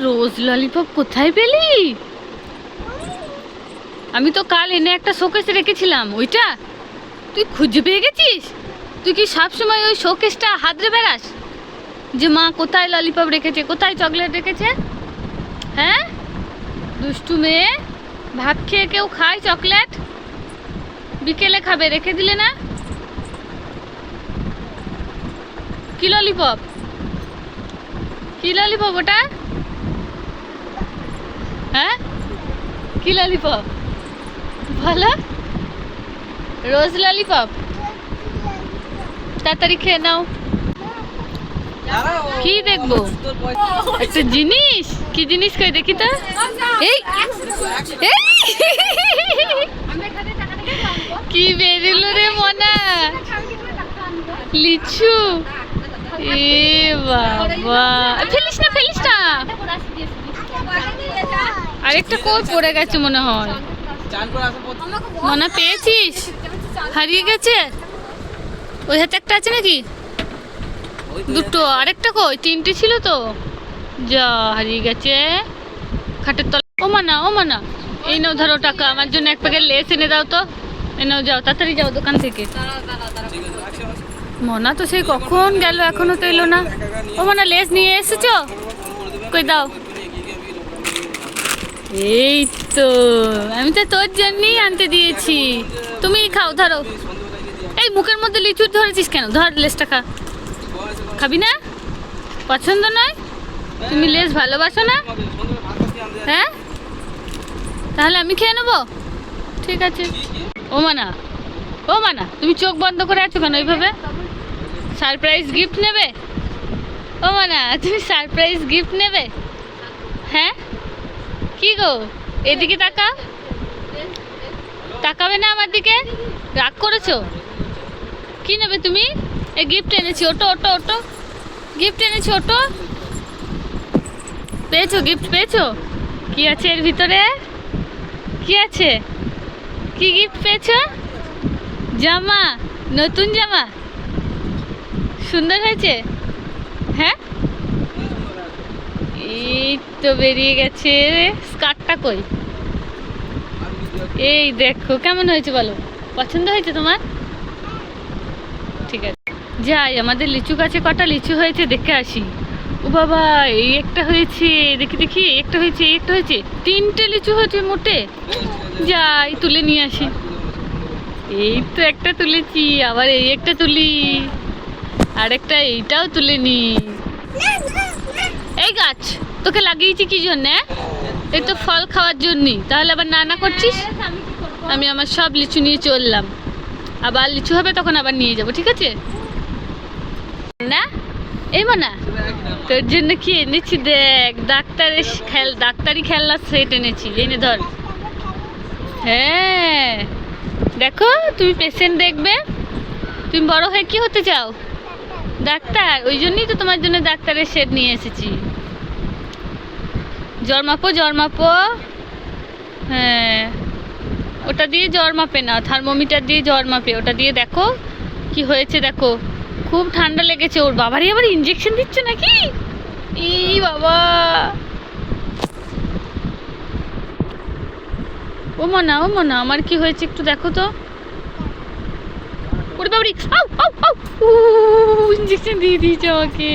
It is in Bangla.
রোজ ললিপপ কোথায় পেলি? আমি তো কাল এনে একটা শোকেসে রেখেছিলাম, ওইটা তুই খুঁজে পেয়ে গেছিস? তুই কি সবসময় ওই শোকেসটা হাতড়ে বেড়াস যে মা কোথায় ললিপপ রেখেছে, কোথায় চকলেট রেখেছে? হ্যাঁ, দুষ্টু মেয়ে। ভাত খেয়ে কেউ খায় চকলেট? বিকেলে খাবে, রেখে দিলে না? কি ললিপপ? কি ললিপপ ওটা? হ্যাঁ, কি ললিপপ বলো? রোজ ললিপপ। তাড়াতাড়ি খেয়ে নাও। কি দেখবো? একটা জিনিস। কি জিনিস কই দেখি তো? এই কি বেরিল রে মনা? লিচু। এ বাবা, ফেলিস না, ফেলিস না। আরেকটা কই পড়ে গেছে মনে হয়। মনা পেয়েছিস? হারিয়ে গেছে? ওই হাতে একটা আছে নাকি? দুটো। আরেকটা কই? তিনটে ছিল তো। যা, হারিয়ে গেছে খাটের তলা। ও মানা, ও মানা, এই নাও ধরো টাকা। আমার জন্য এক প্যাকেট লেস এনে দাও তো। এই নাও, যাও তাড়াতাড়ি যাও দোকান থেকে। মনা তো সেই কখন গেল, এখনো তো এলো না। ও মানা, লেস নিয়ে এসেছো? কই দাও। এই তো, আমি তো তোর জন্যই আনতে দিয়েছি। তুমি খাও, ধরো। এই মুখের মধ্যে লিচু ধরেছিস কেন? ধর লেসটা খা। খাবি না? পছন্দ নয়? তুমি লেস ভালোবাসো না? হ্যাঁ, তাহলে আমি খেয়ে নেবো। ঠিক আছে। ও মানা, ও মানা, তুমি চোখ বন্ধ করে আছো কেন এইভাবে? সারপ্রাইজ গিফট নেবে? ও মানা, তুমি সারপ্রাইজ গিফট নেবে? হ্যাঁ, কি গো, এদিকে তাকাও। তাকাবে না আমার দিকে? রাগ করেছো? কি নেবে তুমি? এই গিফট এনেছি, ওটো ওটো ওটো। গিফট এনেছি, ওটো। পেয়েছো? গিফট পেয়েছো? কি আছে এর ভিতরে? কি আছে? কি গিফট পেয়েছো? জামা, নতুন জামা। সুন্দর হয়েছে? হ্যাঁ, এই তো বেরিয়ে গেছে। স্কার্টটা কই? এই দেখো, কেমন হয়েছে বলো? পছন্দ হয়েছে তোমার? ঠিক আছে, যাই, আমাদের লিচু গাছে কটা লিচু হয়েছে দেখে আসি। ও বাবা, এই একটা হয়েছে, দেখি দেখি, এই একটা হয়েছে, এই একটা হয়েছে, তিনটে লিচু হয়েছে মোটে। যাই, তুলে নিয়ে আসি। এই তো একটা তুলেছি, আবার এই একটা তুলি, আর একটা এইটাও তুলে নি। এই গাছ তোকে লাগিয়েছি কি জন্য? এই তো ফল খাওয়ার জন্যই, তাহলে আবার না না করছিস? আমি আমার সব লিচু নিয়ে চললাম। আবার লিচু হবে তখন আবার নিয়ে যাব, ঠিক আছে না? এই মানা, তোর জন্য কি এনেছি দেখ। ডাক্তারি খেলনা সেট এনেছি, এনে ধর। হ্যাঁ, দেখো, তুমি পেশেন্ট দেখবে। তুমি বড় হয়ে কি হতে চাও? ডাক্তার। ওই জন্যই তো তোমার জন্য ডাক্তারের সেট নিয়ে এসেছি। জ্বর মাপো, জ্বর মাপো। হ্যাঁ, ওটা দিয়ে জ্বর মাপে না, থার্মোমিটার দিয়ে জ্বর মাপে। ওটা দিয়ে দেখো কি হয়েছে, দেখো। খুব ঠান্ডা লেগেছে ওর। বাবারই আবার ইঞ্জেকশন দিচ্ছে নাকি? এই বাবা, ও মনা, ও মনা, আমার কি হয়েছে একটু দেখো তো। ওরে বাবারি, আউ আউ আউ, ইঞ্জেকশন দিয়ে দিয়েছে আমাকে।